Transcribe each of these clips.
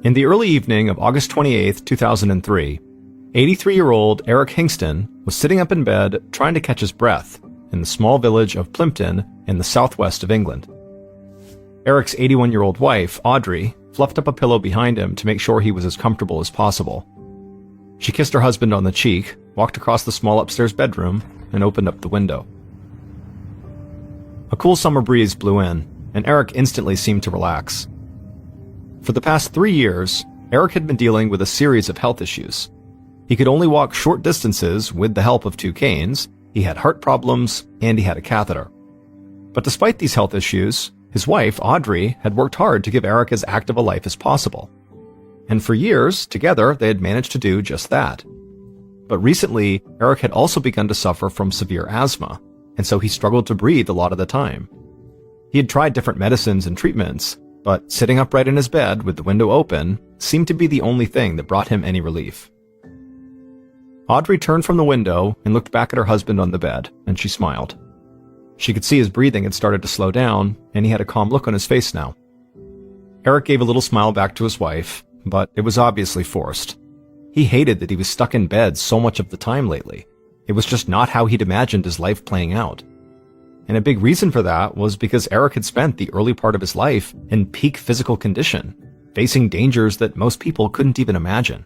In the early evening of August 28, 2003, 83-year-old Eric Hingston was sitting up in bed trying to catch his breath in the small village of Plympton in the southwest of England. Eric's 81-year-old wife, Audrey, fluffed up a pillow behind him to make sure he was as comfortable as possible. She kissed her husband on the cheek, walked across the small upstairs bedroom, and opened up the window. A cool summer breeze blew in, and Eric instantly seemed to relax. For the past 3 years, Eric had been dealing with a series of health issues. He could only walk short distances with the help of 2 canes, he had heart problems, and he had a catheter. But despite these health issues, his wife, Audrey, had worked hard to give Eric as active a life as possible. And for years, together, they had managed to do just that. But recently, Eric had also begun to suffer from severe asthma, and so he struggled to breathe a lot of the time. He had tried different medicines and treatments, but sitting upright in his bed with the window open seemed to be the only thing that brought him any relief. Audrey turned from the window and looked back at her husband on the bed, and she smiled. She could see his breathing had started to slow down, and he had a calm look on his face now. Eric gave a little smile back to his wife, but it was obviously forced. He hated that he was stuck in bed so much of the time lately. It was just not how he'd imagined his life playing out. And a big reason for that was because Eric had spent the early part of his life in peak physical condition, facing dangers that most people couldn't even imagine.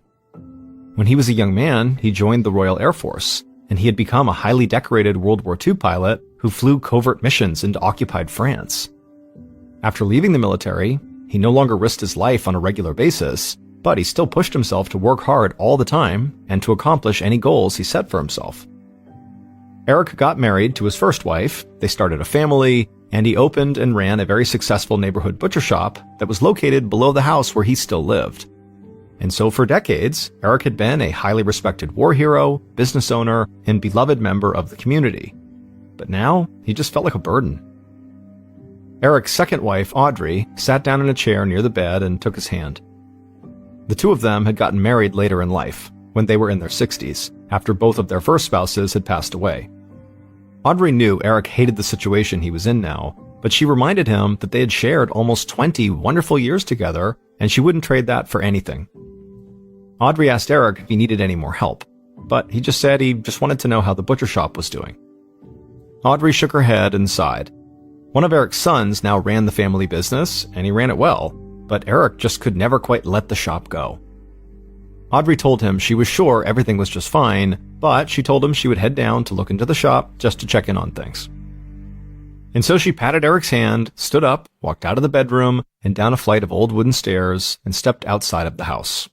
When he was a young man, he joined the Royal Air Force, and he had become a highly decorated World War II pilot who flew covert missions into occupied France. After leaving the military, he no longer risked his life on a regular basis, but he still pushed himself to work hard all the time and to accomplish any goals he set for himself. Eric got married to his first wife, they started a family, and he opened and ran a very successful neighborhood butcher shop that was located below the house where he still lived. And so for decades, Eric had been a highly respected war hero, business owner, and beloved member of the community. But now, he just felt like a burden. Eric's second wife, Audrey, sat down in a chair near the bed and took his hand. The two of them had gotten married later in life, when they were in their 60s, after both of their first spouses had passed away. Audrey knew Eric hated the situation he was in now, but she reminded him that they had shared almost 20 wonderful years together, and she wouldn't trade that for anything. Audrey asked Eric if he needed any more help, but he just said he just wanted to know how the butcher shop was doing. Audrey shook her head and sighed. One of Eric's sons now ran the family business, and he ran it well, but Eric just could never quite let the shop go. Audrey told him she was sure everything was just fine, but she told him she would head down to look into the shop just to check in on things. And so she patted Eric's hand, stood up, walked out of the bedroom, and down a flight of old wooden stairs, and stepped outside of the house.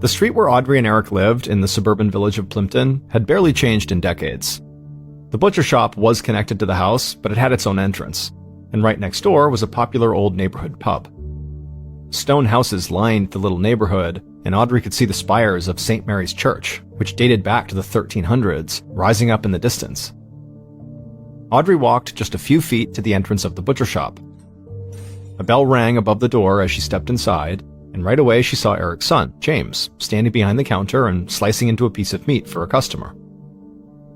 The street where Audrey and Eric lived in the suburban village of Plympton had barely changed in decades. The butcher shop was connected to the house, but it had its own entrance, and right next door was a popular old neighborhood pub. Stone houses lined the little neighborhood, and Audrey could see the spires of St. Mary's Church, which dated back to the 1300s, rising up in the distance. Audrey walked just a few feet to the entrance of the butcher shop. A bell rang above the door as she stepped inside, and right away she saw Eric's son, James, standing behind the counter and slicing into a piece of meat for a customer.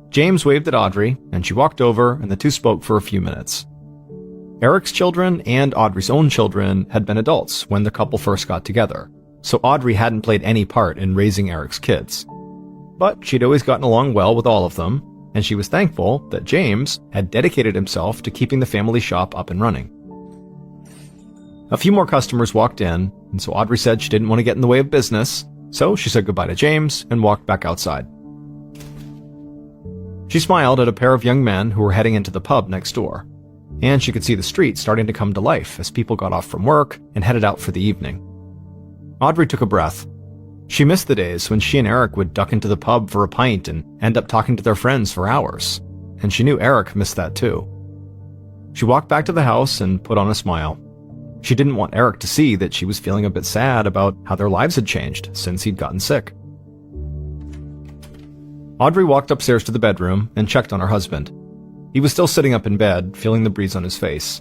James waved at Audrey, and she walked over, and the two spoke for a few minutes. Eric's children and Audrey's own children had been adults when the couple first got together, so Audrey hadn't played any part in raising Eric's kids. But she'd always gotten along well with all of them, and she was thankful that James had dedicated himself to keeping the family shop up and running. A few more customers walked in, and so Audrey said she didn't want to get in the way of business, so she said goodbye to James and walked back outside. She smiled at a pair of young men who were heading into the pub next door, and she could see the street starting to come to life as people got off from work and headed out for the evening. Audrey took a breath. She missed the days when she and Eric would duck into the pub for a pint and end up talking to their friends for hours, and she knew Eric missed that too. She walked back to the house and put on a smile. She didn't want Eric to see that she was feeling a bit sad about how their lives had changed since he'd gotten sick. Audrey walked upstairs to the bedroom and checked on her husband. He was still sitting up in bed, feeling the breeze on his face.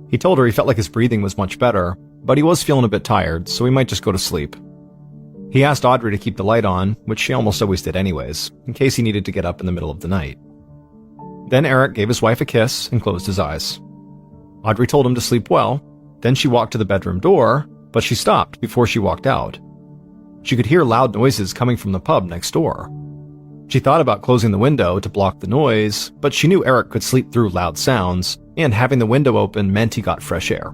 He told her he felt like his breathing was much better, but he was feeling a bit tired, so he might just go to sleep. He asked Audrey to keep the light on, which she almost always did anyways, in case he needed to get up in the middle of the night. Then Eric gave his wife a kiss and closed his eyes. Audrey told him to sleep well, then she walked to the bedroom door, but she stopped before she walked out. She could hear loud noises coming from the pub next door. She thought about closing the window to block the noise, but she knew Eric could sleep through loud sounds, and having the window open meant he got fresh air.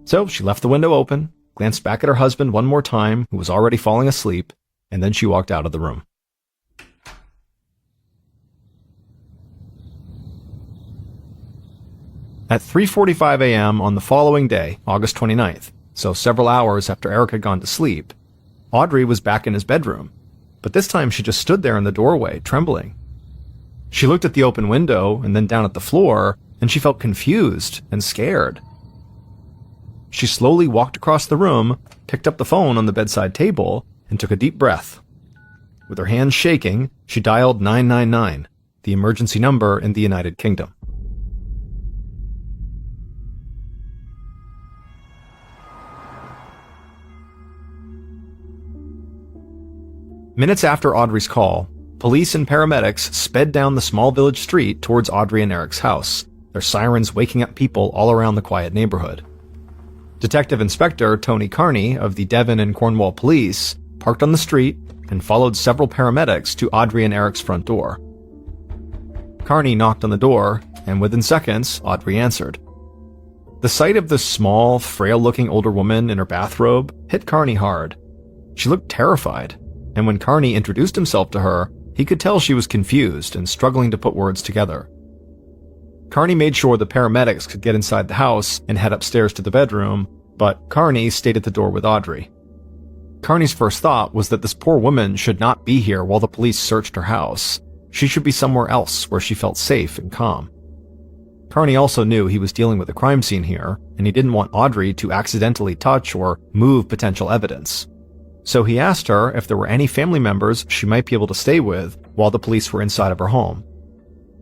So she left the window open, glanced back at her husband one more time, who was already falling asleep, and then she walked out of the room. At 3:45 a.m. on the following day, August 29th, so several hours after Eric had gone to sleep, Audrey was back in his bedroom, but this time she just stood there in the doorway, trembling. She looked at the open window and then down at the floor, and she felt confused and scared. She slowly walked across the room, picked up the phone on the bedside table, and took a deep breath. With her hands shaking, she dialed 999, the emergency number in the United Kingdom. Minutes after Audrey's call, police and paramedics sped down the small village street towards Audrey and Eric's house, their sirens waking up people all around the quiet neighborhood. Detective Inspector Tony Carney of the Devon and Cornwall Police parked on the street and followed several paramedics to Audrey and Eric's front door. Carney knocked on the door, and within seconds, Audrey answered. The sight of this small, frail-looking older woman in her bathrobe hit Carney hard. She looked terrified, and when Carney introduced himself to her, he could tell she was confused and struggling to put words together. Carney made sure the paramedics could get inside the house and head upstairs to the bedroom, but Carney stayed at the door with Audrey. Carney's first thought was that this poor woman should not be here while the police searched her house. She should be somewhere else where she felt safe and calm. Carney also knew he was dealing with a crime scene here, and he didn't want Audrey to accidentally touch or move potential evidence. So he asked her if there were any family members she might be able to stay with while the police were inside of her home.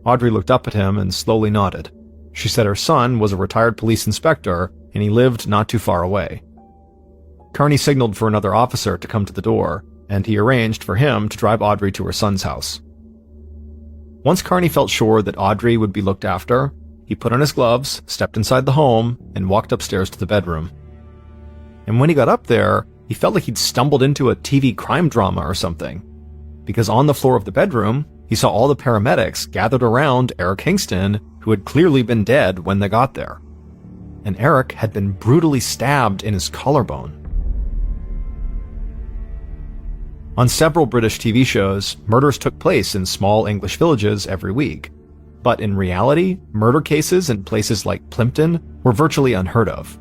Audrey looked up at him and slowly nodded. She said her son was a retired police inspector and he lived not too far away. Carney signaled for another officer to come to the door, and he arranged for him to drive Audrey to her son's house. Once Carney felt sure that Audrey would be looked after, he put on his gloves, stepped inside the home, and walked upstairs to the bedroom. And when he got up there, he felt like he'd stumbled into a TV crime drama or something, because on the floor of the bedroom, he saw all the paramedics gathered around Eric Hingston, who had clearly been dead when they got there. And Eric had been brutally stabbed in his collarbone. On several British TV shows, murders took place in small English villages every week. But in reality, murder cases in places like Plimpton were virtually unheard of.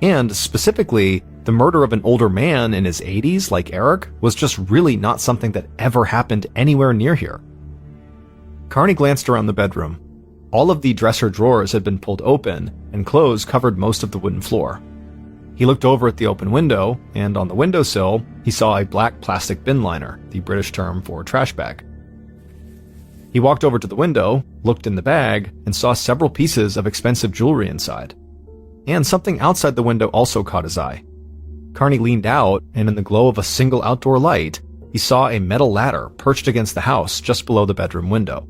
And specifically, the murder of an older man in his 80s like Eric was just really not something that ever happened anywhere near here. Carney glanced around the bedroom. All of the dresser drawers had been pulled open, and clothes covered most of the wooden floor. He looked over at the open window, and on the windowsill, he saw a black plastic bin liner, the British term for trash bag. He walked over to the window, looked in the bag, and saw several pieces of expensive jewelry inside. And something outside the window also caught his eye. Carney leaned out, and in the glow of a single outdoor light, he saw a metal ladder perched against the house just below the bedroom window.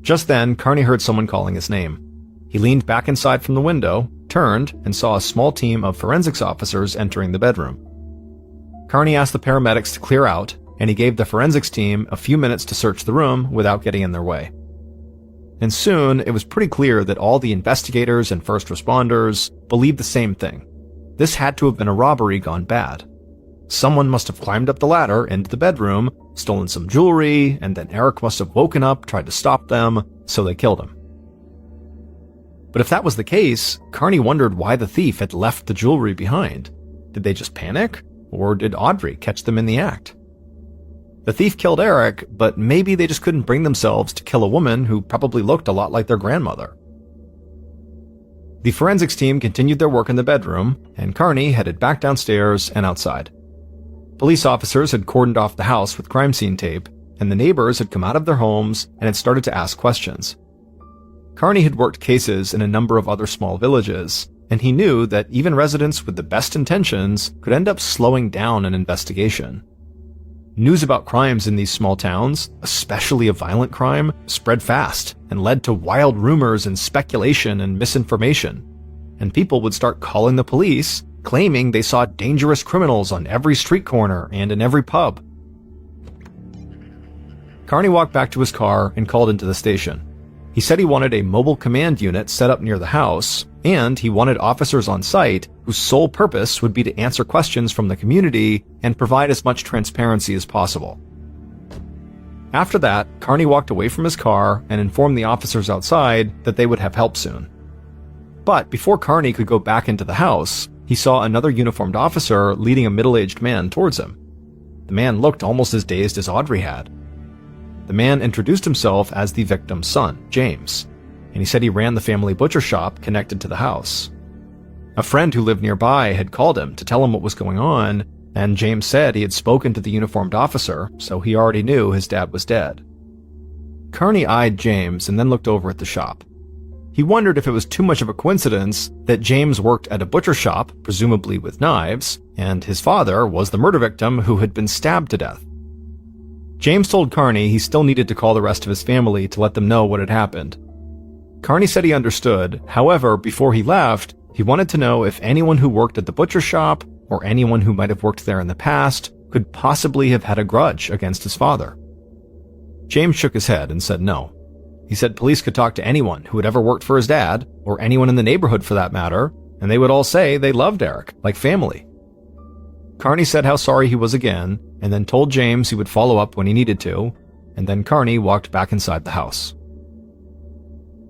Just then, Carney heard someone calling his name. He leaned back inside from the window, turned, and saw a small team of forensics officers entering the bedroom. Carney asked the paramedics to clear out, and he gave the forensics team a few minutes to search the room without getting in their way. And soon, it was pretty clear that all the investigators and first responders believed the same thing. This had to have been a robbery gone bad. Someone must have climbed up the ladder into the bedroom, stolen some jewelry, and then Eric must have woken up, tried to stop them, so they killed him. But if that was the case, Carney wondered why the thief had left the jewelry behind. Did they just panic? Or did Audrey catch them in the act? The thief killed Eric, but maybe they just couldn't bring themselves to kill a woman who probably looked a lot like their grandmother. The forensics team continued their work in the bedroom, and Carney headed back downstairs and outside. Police officers had cordoned off the house with crime scene tape, and the neighbors had come out of their homes and had started to ask questions. Carney had worked cases in a number of other small villages, and he knew that even residents with the best intentions could end up slowing down an investigation. News about crimes in these small towns, especially a violent crime, spread fast and led to wild rumors and speculation and misinformation. And people would start calling the police, claiming they saw dangerous criminals on every street corner and in every pub. Carney walked back to his car and called into the station. He said he wanted a mobile command unit set up near the house, and he wanted officers on site whose sole purpose would be to answer questions from the community and provide as much transparency as possible. After that, Carney walked away from his car and informed the officers outside that they would have help soon. But before Carney could go back into the house, he saw another uniformed officer leading a middle-aged man towards him. The man looked almost as dazed as Audrey had. The man introduced himself as the victim's son, James, and he said he ran the family butcher shop connected to the house. A friend who lived nearby had called him to tell him what was going on, and James said he had spoken to the uniformed officer, so he already knew his dad was dead. Carney eyed James and then looked over at the shop. He wondered if it was too much of a coincidence that James worked at a butcher shop, presumably with knives, and his father was the murder victim who had been stabbed to death. James told Carney he still needed to call the rest of his family to let them know what had happened. Carney said he understood. However, before he left, he wanted to know if anyone who worked at the butcher shop, or anyone who might have worked there in the past, could possibly have had a grudge against his father. James shook his head and said no. He said police could talk to anyone who had ever worked for his dad, or anyone in the neighborhood for that matter, and they would all say they loved Eric, like family. Carney said how sorry he was again, and then told James he would follow up when he needed to, and then Carney walked back inside the house.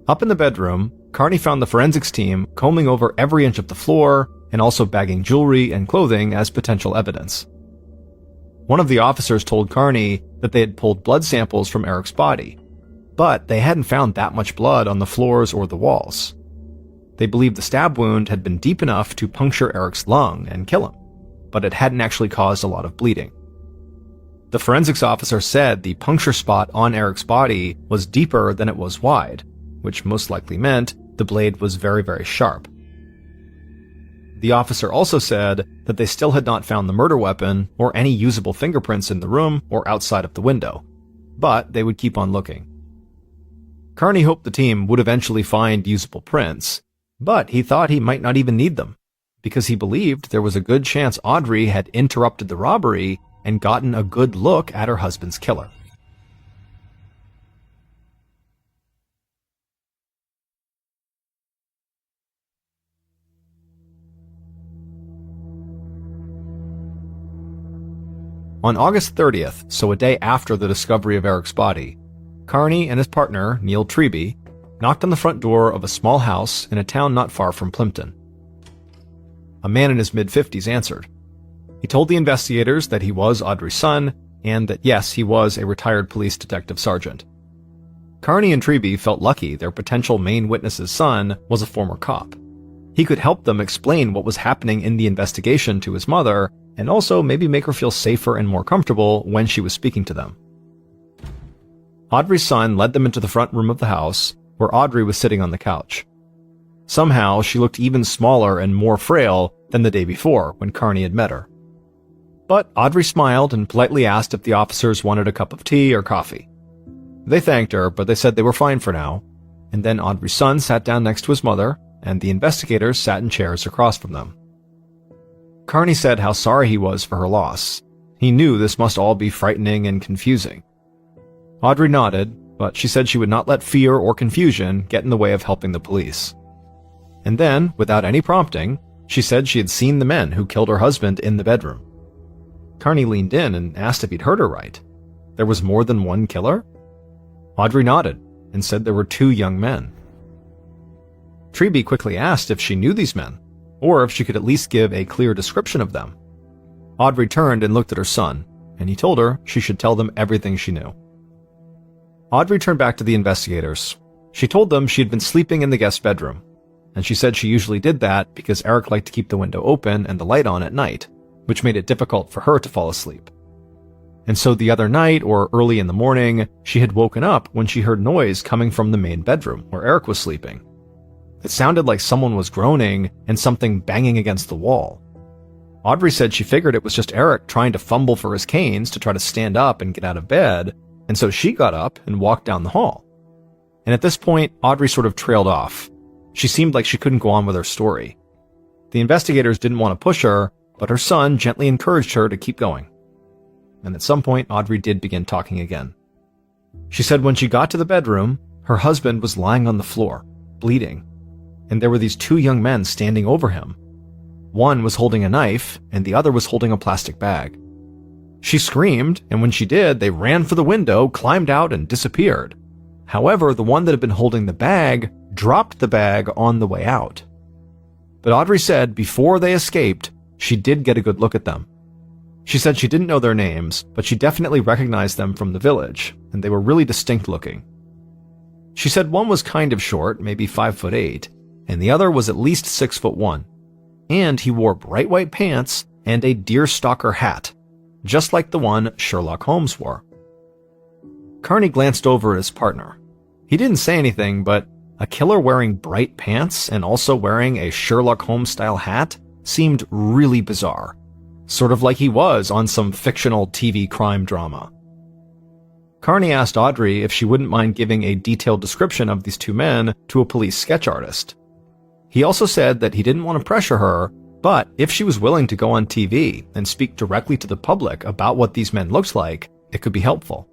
Up in the bedroom, Carney found the forensics team combing over every inch of the floor and also bagging jewelry and clothing as potential evidence. One of the officers told Carney that they had pulled blood samples from Eric's body, but they hadn't found that much blood on the floors or the walls. They believed the stab wound had been deep enough to puncture Eric's lung and kill him, but it hadn't actually caused a lot of bleeding. The forensics officer said the puncture spot on Eric's body was deeper than it was wide, which most likely meant the blade was very, very sharp. The officer also said that they still had not found the murder weapon or any usable fingerprints in the room or outside of the window, but they would keep on looking. Carney hoped the team would eventually find usable prints, but he thought he might not even need them, because he believed there was a good chance Audrey had interrupted the robbery and gotten a good look at her husband's killer. On August 30th, so a day after the discovery of Eric's body, Carney and his partner, Neil Treby, knocked on the front door of a small house in a town not far from Plimpton. A man in his mid-50s answered. He told the investigators that he was Audrey's son, and that yes, he was a retired police detective sergeant. Carney and Treby felt lucky their potential main witness's son was a former cop. He could help them explain what was happening in the investigation to his mother, and also maybe make her feel safer and more comfortable when she was speaking to them. Audrey's son led them into the front room of the house, where Audrey was sitting on the couch. Somehow, she looked even smaller and more frail than the day before when Carney had met her. But Audrey smiled and politely asked if the officers wanted a cup of tea or coffee. They thanked her, but they said they were fine for now, and then Audrey's son sat down next to his mother, and the investigators sat in chairs across from them. Carney said how sorry he was for her loss. He knew this must all be frightening and confusing. Audrey nodded, but she said she would not let fear or confusion get in the way of helping the police. And then, without any prompting, she said she had seen the men who killed her husband in the bedroom. Carney leaned in and asked if he'd heard her right. There was more than one killer? Audrey nodded and said there were 2 young men. Treby quickly asked if she knew these men, or if she could at least give a clear description of them. Audrey turned and looked at her son, and he told her she should tell them everything she knew. Audrey turned back to the investigators. She told them she had been sleeping in the guest bedroom, and she said she usually did that because Eric liked to keep the window open and the light on at night, which made it difficult for her to fall asleep. And so the other night, or early in the morning, she had woken up when she heard noise coming from the main bedroom where Eric was sleeping. It sounded like someone was groaning and something banging against the wall. Audrey said she figured it was just Eric trying to fumble for his canes to try to stand up and get out of bed, and so she got up and walked down the hall. And at this point, Audrey sort of trailed off. She seemed like she couldn't go on with her story. The investigators didn't want to push her, but her son gently encouraged her to keep going. And at some point, Audrey did begin talking again. She said when she got to the bedroom, her husband was lying on the floor, bleeding, and there were these two young men standing over him. One was holding a knife, and the other was holding a plastic bag. She screamed, and when she did, they ran for the window, climbed out, and disappeared. However, the one that had been holding the bag dropped the bag on the way out. But Audrey said before they escaped, she did get a good look at them. She said she didn't know their names, but she definitely recognized them from the village, and they were really distinct looking. She said one was kind of short, maybe 5'8", and the other was at least 6'1", and he wore bright white pants and a deerstalker hat, just like the one Sherlock Holmes wore. Carney glanced over at his partner. He didn't say anything, but a killer wearing bright pants and also wearing a Sherlock Holmes-style hat seemed really bizarre, sort of like he was on some fictional TV crime drama. Carney asked Audrey if she wouldn't mind giving a detailed description of these two men to a police sketch artist. He also said that he didn't want to pressure her, but if she was willing to go on TV and speak directly to the public about what these men looked like, it could be helpful.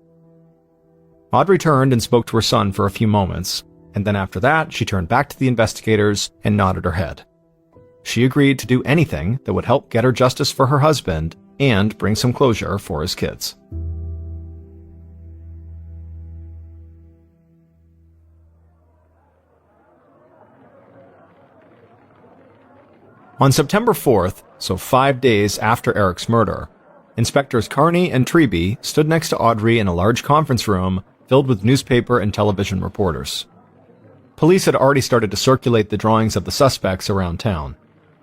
Audrey turned and spoke to her son for a few moments, and then after that, she turned back to the investigators and nodded her head. She agreed to do anything that would help get her justice for her husband and bring some closure for his kids. On September 4th, so 5 days after Eric's murder, Inspectors Carney and Treby stood next to Audrey in a large conference room filled with newspaper and television reporters. Police had already started to circulate the drawings of the suspects around town,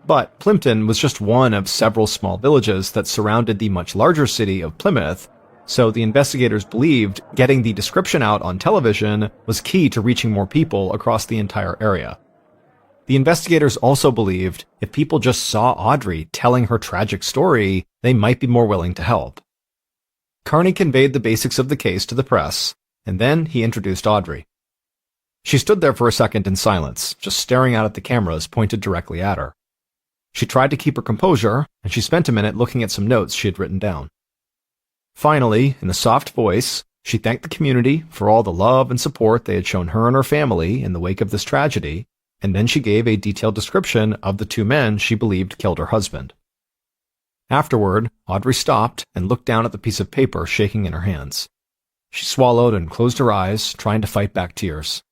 but Plimpton was just one of several small villages that surrounded the much larger city of Plymouth, so the investigators believed getting the description out on television was key to reaching more people across the entire area. The investigators also believed if people just saw Audrey telling her tragic story, they might be more willing to help. Carney conveyed the basics of the case to the press, and then he introduced Audrey. She stood there for a second in silence, just staring out at the cameras pointed directly at her. She tried to keep her composure, and she spent a minute looking at some notes she had written down. Finally, in a soft voice, she thanked the community for all the love and support they had shown her and her family in the wake of this tragedy, and then she gave a detailed description of the two men she believed killed her husband. Afterward, Audrey stopped and looked down at the piece of paper shaking in her hands. She swallowed and closed her eyes, trying to fight back tears.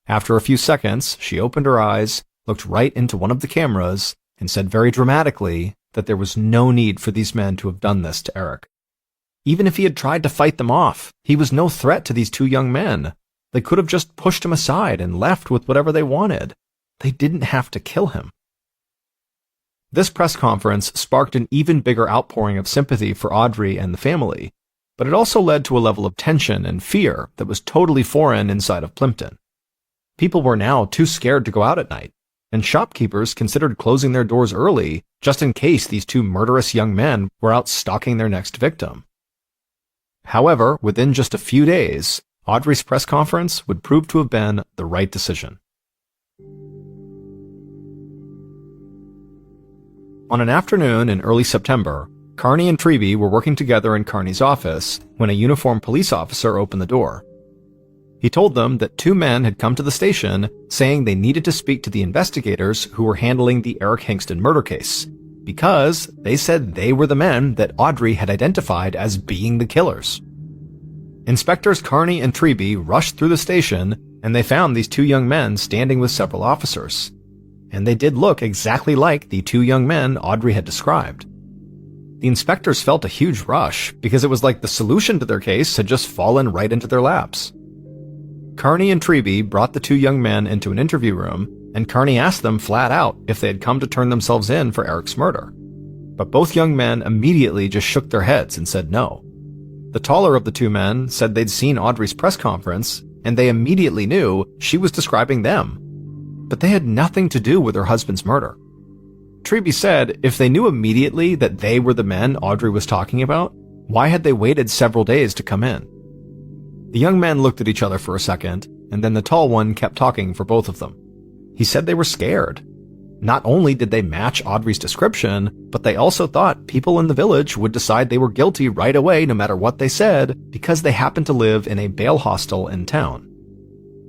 After a few seconds, she opened her eyes, looked right into one of the cameras, and said very dramatically that there was no need for these men to have done this to Eric. Even if he had tried to fight them off, he was no threat to these two young men. They could have just pushed him aside and left with whatever they wanted. They didn't have to kill him. This press conference sparked an even bigger outpouring of sympathy for Audrey and the family, but it also led to a level of tension and fear that was totally foreign inside of Plimpton. People were now too scared to go out at night, and shopkeepers considered closing their doors early just in case these two murderous young men were out stalking their next victim. However, within just a few days, Audrey's press conference would prove to have been the right decision. On an afternoon in early September, Carney and Treby were working together in Carney's office when a uniformed police officer opened the door. He told them that two men had come to the station saying they needed to speak to the investigators who were handling the Eric Hingston murder case, because they said they were the men that Audrey had identified as being the killers. Inspectors Carney and Treby rushed through the station, and they found these two young men standing with several officers. And they did look exactly like the two young men Audrey had described. The inspectors felt a huge rush, because it was like the solution to their case had just fallen right into their laps. Carney and Treby brought the two young men into an interview room, and Carney asked them flat out if they had come to turn themselves in for Eric's murder. But both young men immediately just shook their heads and said no. The taller of the two men said they'd seen Audrey's press conference, and they immediately knew she was describing them. But they had nothing to do with her husband's murder. Treby said if they knew immediately that they were the men Audrey was talking about, why had they waited several days to come in? The young men looked at each other for a second, and then the tall one kept talking for both of them. He said they were scared. Not only did they match Audrey's description, but they also thought people in the village would decide they were guilty right away no matter what they said because they happened to live in a bail hostel in town.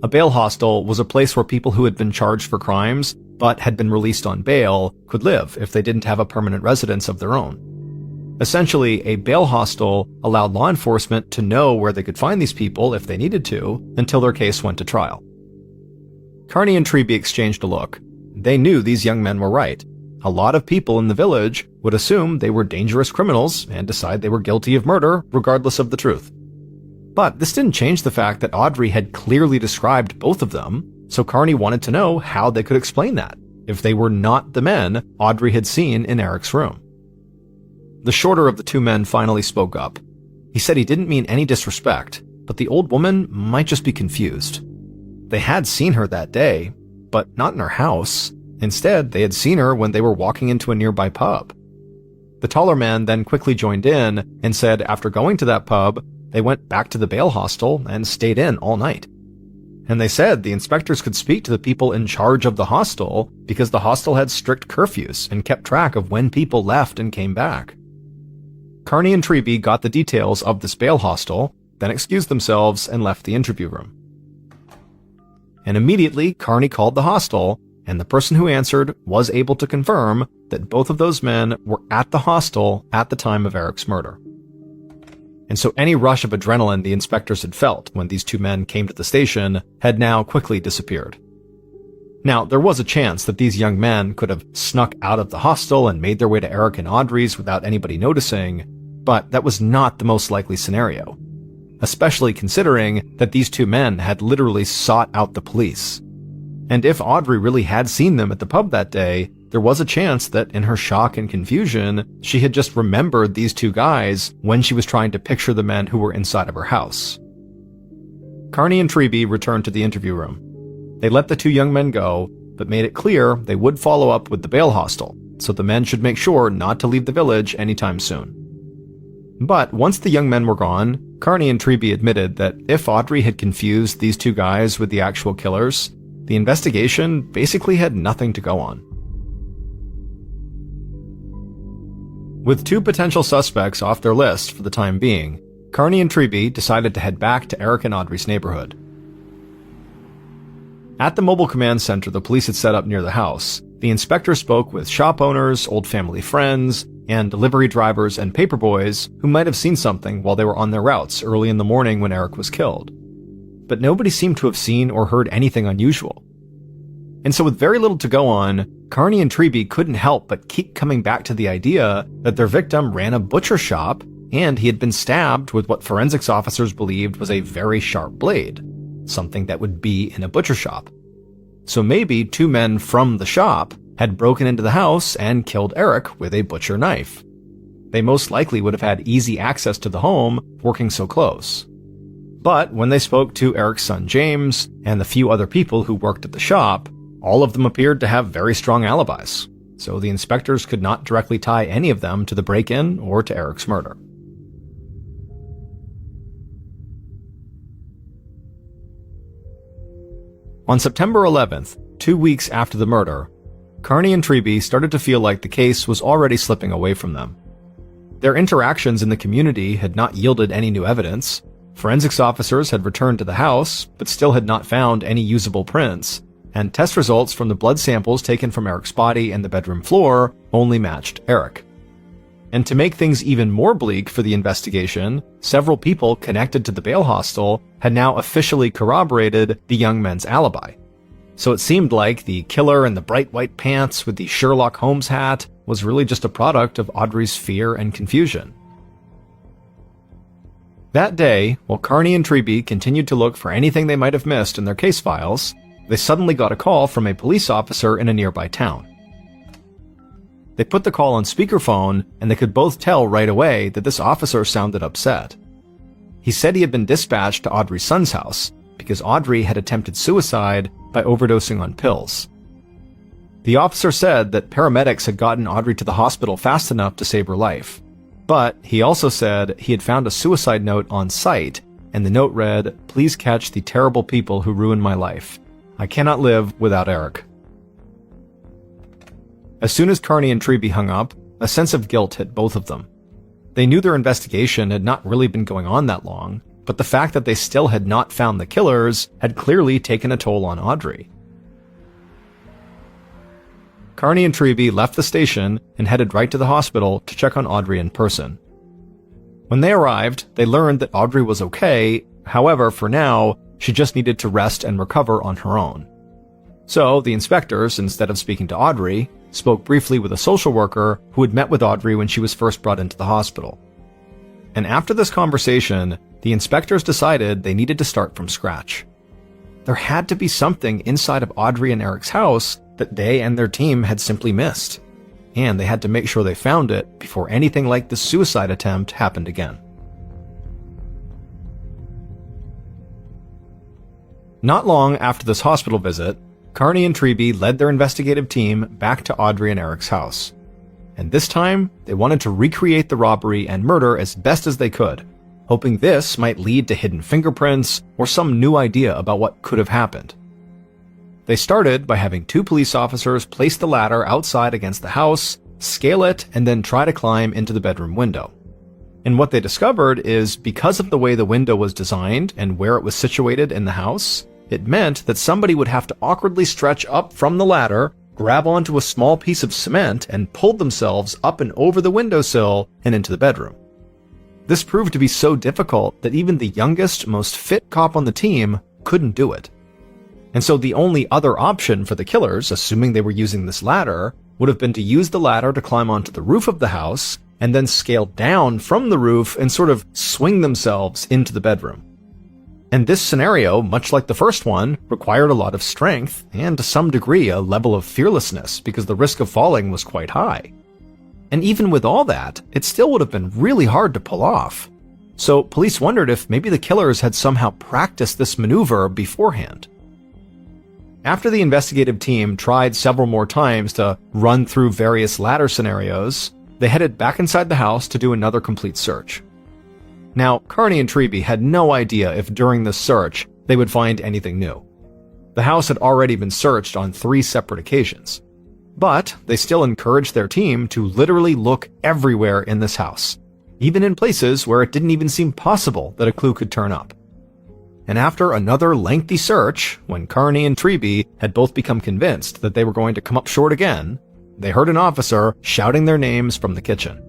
A bail hostel was a place where people who had been charged for crimes but had been released on bail could live if they didn't have a permanent residence of their own. Essentially, a bail hostel allowed law enforcement to know where they could find these people if they needed to until their case went to trial. Carney and Treby exchanged a look. They knew these young men were right. A lot of people in the village would assume they were dangerous criminals and decide they were guilty of murder regardless of the truth. But this didn't change the fact that Audrey had clearly described both of them, so Carney wanted to know how they could explain that, if they were not the men Audrey had seen in Eric's room. The shorter of the two men finally spoke up. He said he didn't mean any disrespect, but the old woman might just be confused. They had seen her that day, but not in her house. Instead, they had seen her when they were walking into a nearby pub. The taller man then quickly joined in and said after going to that pub, they went back to the bail hostel and stayed in all night. And they said the inspectors could speak to the people in charge of the hostel because the hostel had strict curfews and kept track of when people left and came back. Carney and Treby got the details of this bail hostel, then excused themselves and left the interview room. And immediately, Carney called the hostel, and the person who answered was able to confirm that both of those men were at the hostel at the time of Eric's murder. And so any rush of adrenaline the inspectors had felt when these two men came to the station had now quickly disappeared. Now, there was a chance that these young men could have snuck out of the hostel and made their way to Eric and Audrey's without anybody noticing, but that was not the most likely scenario, especially considering that these two men had literally sought out the police. And if Audrey really had seen them at the pub that day, there was a chance that in her shock and confusion, she had just remembered these two guys when she was trying to picture the men who were inside of her house. Carney and Treby returned to the interview room. They let the two young men go, but made it clear they would follow up with the bail hostel, so the men should make sure not to leave the village anytime soon. But once the young men were gone, Carney and Treby admitted that if Audrey had confused these two guys with the actual killers, the investigation basically had nothing to go on. With two potential suspects off their list for the time being, Carney and Treby decided to head back to Eric and Audrey's neighborhood. At the mobile command center the police had set up near the house, the inspector spoke with shop owners, old family friends, and delivery drivers and paperboys who might have seen something while they were on their routes early in the morning when Eric was killed. But nobody seemed to have seen or heard anything unusual. And so with very little to go on, Carney and Treby couldn't help but keep coming back to the idea that their victim ran a butcher shop and he had been stabbed with what forensics officers believed was a very sharp blade, something that would be in a butcher shop. So maybe two men from the shop had broken into the house and killed Eric with a butcher knife. They most likely would have had easy access to the home, working so close. But when they spoke to Eric's son James and the few other people who worked at the shop, all of them appeared to have very strong alibis, so the inspectors could not directly tie any of them to the break-in or to Eric's murder. On September 11th, 2 weeks after the murder, Carney and Treby started to feel like the case was already slipping away from them. Their interactions in the community had not yielded any new evidence. Forensics officers had returned to the house, but still had not found any usable prints, and test results from the blood samples taken from Eric's body and the bedroom floor only matched Eric. And to make things even more bleak for the investigation, several people connected to the bail hostel had now officially corroborated the young men's alibi. So it seemed like the killer in the bright white pants with the Sherlock Holmes hat was really just a product of Audrey's fear and confusion. That day, while Carney and Treby continued to look for anything they might have missed in their case files, they suddenly got a call from a police officer in a nearby town. They put the call on speakerphone, and they could both tell right away that this officer sounded upset. He said he had been dispatched to Audrey's son's house because Audrey had attempted suicide by overdosing on pills. The officer said that paramedics had gotten Audrey to the hospital fast enough to save her life. But he also said he had found a suicide note on site, and the note read, "Please catch the terrible people who ruined my life. I cannot live without Eric." As soon as Carney and Treby hung up, a sense of guilt hit both of them. They knew their investigation had not really been going on that long, but the fact that they still had not found the killers had clearly taken a toll on Audrey. Carney and Treby left the station and headed right to the hospital to check on Audrey in person. When they arrived, they learned that Audrey was okay, however, for now, she just needed to rest and recover on her own. So, the inspectors, instead of speaking to Audrey, spoke briefly with a social worker who had met with Audrey when she was first brought into the hospital. And after this conversation, the inspectors decided they needed to start from scratch. There had to be something inside of Audrey and Eric's house that they and their team had simply missed, and they had to make sure they found it before anything like the suicide attempt happened again. Not long after this hospital visit, Carney and Treby led their investigative team back to Audrey and Eric's house. And this time, they wanted to recreate the robbery and murder as best as they could, hoping this might lead to hidden fingerprints or some new idea about what could have happened. They started by having 2 police officers place the ladder outside against the house, scale it, and then try to climb into the bedroom window. And what they discovered is because of the way the window was designed and where it was situated in the house, it meant that somebody would have to awkwardly stretch up from the ladder, grab onto a small piece of cement, and pull themselves up and over the windowsill and into the bedroom. This proved to be so difficult that even the youngest, most fit cop on the team couldn't do it. And so the only other option for the killers, assuming they were using this ladder, would have been to use the ladder to climb onto the roof of the house and then scale down from the roof and sort of swing themselves into the bedroom. And this scenario, much like the first one, required a lot of strength and to some degree a level of fearlessness because the risk of falling was quite high. And even with all that, it still would have been really hard to pull off. So police wondered if maybe the killers had somehow practiced this maneuver beforehand. After the investigative team tried several more times to run through various ladder scenarios, they headed back inside the house to do another complete search. Now, Carney and Treby had no idea if during this search they would find anything new. The house had already been searched on 3 separate occasions. But they still encouraged their team to literally look everywhere in this house, even in places where it didn't even seem possible that a clue could turn up. And after another lengthy search, when Carney and Treby had both become convinced that they were going to come up short again, they heard an officer shouting their names from the kitchen.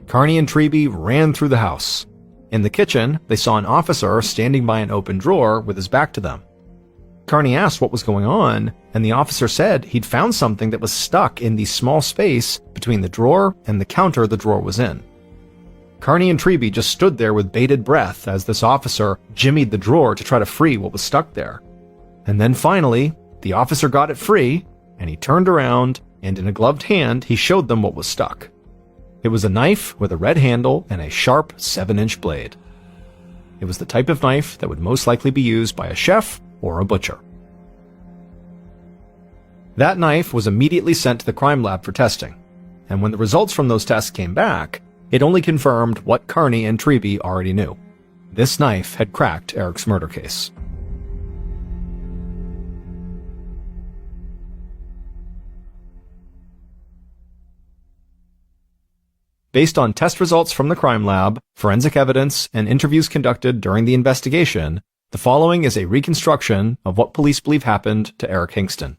Carney and Treby ran through the house. In the kitchen, they saw an officer standing by an open drawer with his back to them. Carney asked what was going on, and the officer said he'd found something that was stuck in the small space between the drawer and the counter the drawer was in. Carney and Treby just stood there with bated breath as this officer jimmied the drawer to try to free what was stuck there. And then finally, the officer got it free, and he turned around, and in a gloved hand, he showed them what was stuck. It was a knife with a red handle and a sharp 7-inch blade. It was the type of knife that would most likely be used by a chef or a butcher. That knife was immediately sent to the crime lab for testing, and when the results from those tests came back, it only confirmed what Carney and Treby already knew. This knife had cracked Eric's murder case. Based on test results from the crime lab, forensic evidence, and interviews conducted during the investigation, the following is a reconstruction of what police believe happened to Eric Hingston.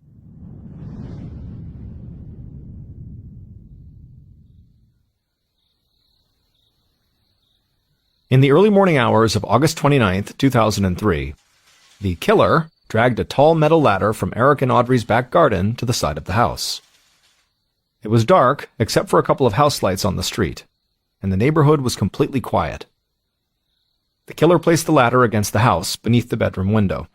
In the early morning hours of August 29, 2003, the killer dragged a tall metal ladder from Eric and Audrey's back garden to the side of the house. It was dark, except for a couple of house lights on the street, and the neighborhood was completely quiet. The killer placed the ladder against the house beneath the bedroom window,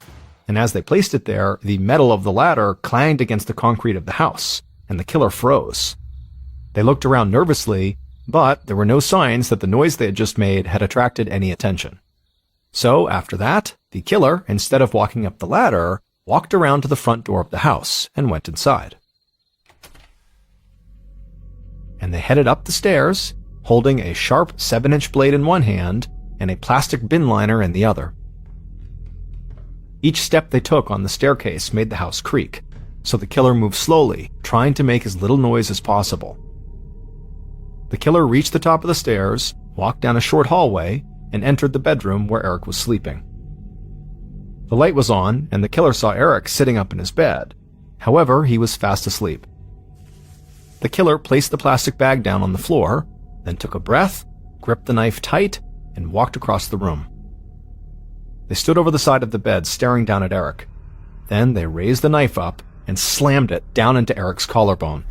and as they placed it there, the metal of the ladder clanged against the concrete of the house, and the killer froze. They looked around nervously, but there were no signs that the noise they had just made had attracted any attention. So, after that, the killer, instead of walking up the ladder, walked around to the front door of the house and went inside. and they headed up the stairs, holding a sharp 7-inch blade in one hand and a plastic bin liner in the other. Each step they took on the staircase made the house creak, so the killer moved slowly, trying to make as little noise as possible. The killer reached the top of the stairs, walked down a short hallway, and entered the bedroom where Eric was sleeping. The light was on, and the killer saw Eric sitting up in his bed. However, he was fast asleep. The killer placed the plastic bag down on the floor, then took a breath, gripped the knife tight, and walked across the room. They stood over the side of the bed, staring down at Eric. Then they raised the knife up and slammed it down into Eric's collarbone.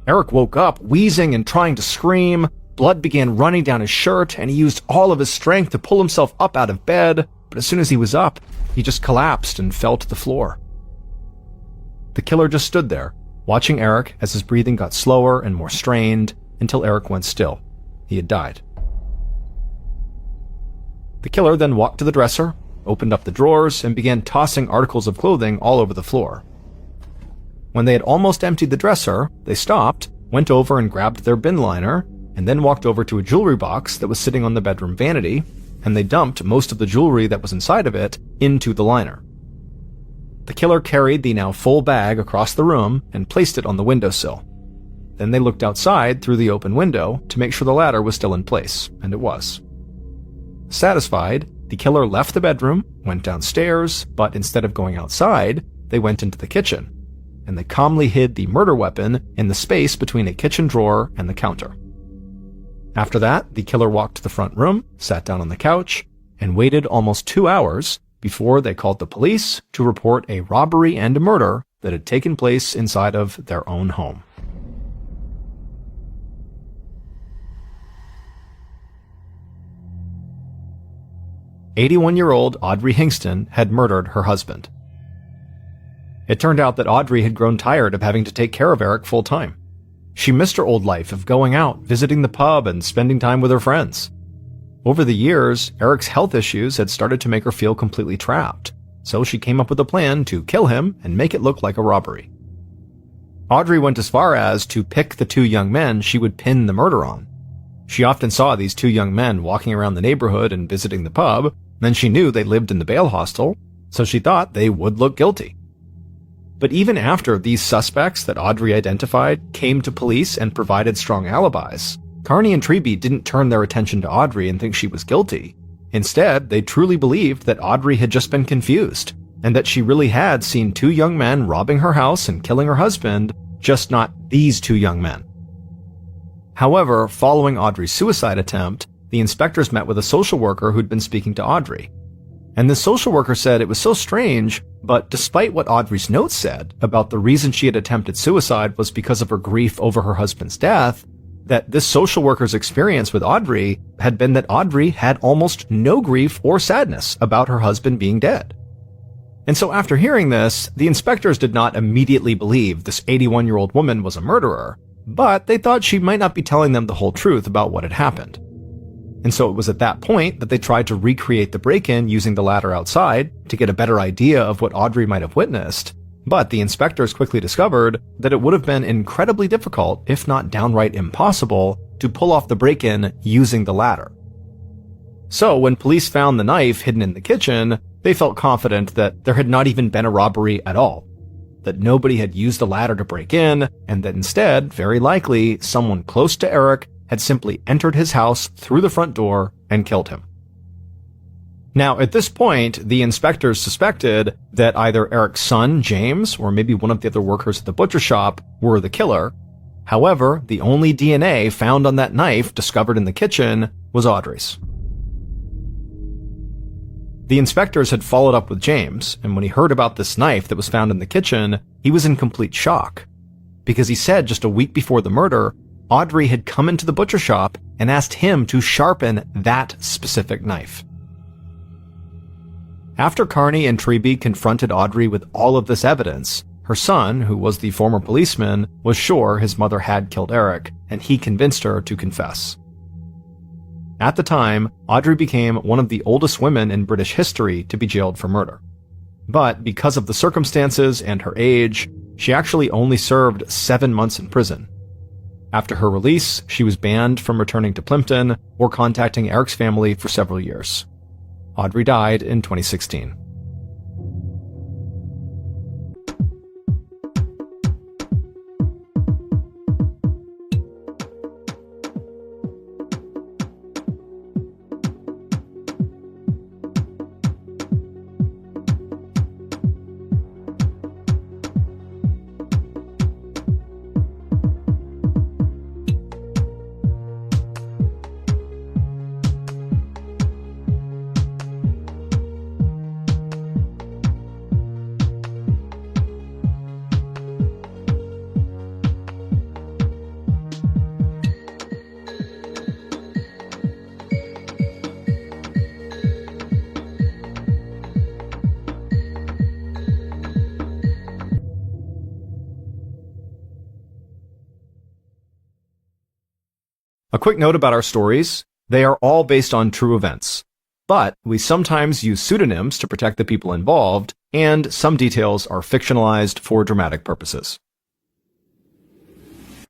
Eric woke up, wheezing and trying to scream. Blood began running down his shirt, and he used all of his strength to pull himself up out of bed, but as soon as he was up, he just collapsed and fell to the floor. The killer just stood there, watching Eric as his breathing got slower and more strained until Eric went still. He had died. The killer then walked to the dresser, opened up the drawers, and began tossing articles of clothing all over the floor. When they had almost emptied the dresser, they stopped, went over and grabbed their bin liner, and then walked over to a jewelry box that was sitting on the bedroom vanity, and they dumped most of the jewelry that was inside of it into the liner. The killer carried the now full bag across the room and placed it on the windowsill. Then they looked outside through the open window to make sure the ladder was still in place, and it was. Satisfied, the killer left the bedroom, went downstairs, but instead of going outside, they went into the kitchen, and they calmly hid the murder weapon in the space between a kitchen drawer and the counter. After that, the killer walked to the front room, sat down on the couch, and waited almost 2 hours before they called the police to report a robbery and a murder that had taken place inside of their own home. "81-year-old Audrey Hingston had murdered her husband." It turned out that Audrey had grown tired of having to take care of Eric full-time. She missed her old life of going out, visiting the pub, and spending time with her friends. Over the years, Eric's health issues had started to make her feel completely trapped, so she came up with a plan to kill him and make it look like a robbery. Audrey went as far as to pick the 2 young men she would pin the murder on. She often saw these 2 young men walking around the neighborhood and visiting the pub, then she knew they lived in the bail hostel, so she thought they would look guilty. But even after these suspects that Audrey identified came to police and provided strong alibis, Carney and Treby didn't turn their attention to Audrey and think she was guilty. Instead, they truly believed that Audrey had just been confused, and that she really had seen 2 young men robbing her house and killing her husband, just not these 2 young men. However, following Audrey's suicide attempt, the inspectors met with a social worker who'd been speaking to Audrey. And the social worker said it was so strange, but despite what Audrey's notes said about the reason she had attempted suicide was because of her grief over her husband's death, that this social worker's experience with Audrey had been that Audrey had almost no grief or sadness about her husband being dead. And so after hearing this, the inspectors did not immediately believe this 81-year-old woman was a murderer, but they thought she might not be telling them the whole truth about what had happened. And so it was at that point that they tried to recreate the break-in using the ladder outside to get a better idea of what Audrey might have witnessed, but the inspectors quickly discovered that it would have been incredibly difficult, if not downright impossible, to pull off the break-in using the ladder. So when police found the knife hidden in the kitchen, they felt confident that there had not even been a robbery at all, that nobody had used the ladder to break in, and that instead, very likely, someone close to Eric had simply entered his house through the front door and killed him. Now, at this point, the inspectors suspected that either Eric's son, James, or maybe one of the other workers at the butcher shop were the killer. However, the only DNA found on that knife discovered in the kitchen was Audrey's. The inspectors had followed up with James, and when he heard about this knife that was found in the kitchen, he was in complete shock, because he said just a week before the murder, Audrey had come into the butcher shop and asked him to sharpen that specific knife. After Carney and Treby confronted Audrey with all of this evidence, her son, who was the former policeman, was sure his mother had killed Eric, and he convinced her to confess. At the time, Audrey became one of the oldest women in British history to be jailed for murder. But because of the circumstances and her age, she actually only served 7 months in prison. After her release, she was banned from returning to Plimpton or contacting Eric's family for several years. Audrey died in 2016. A quick note about our stories: they are all based on true events, but we sometimes use pseudonyms to protect the people involved, and some details are fictionalized for dramatic purposes.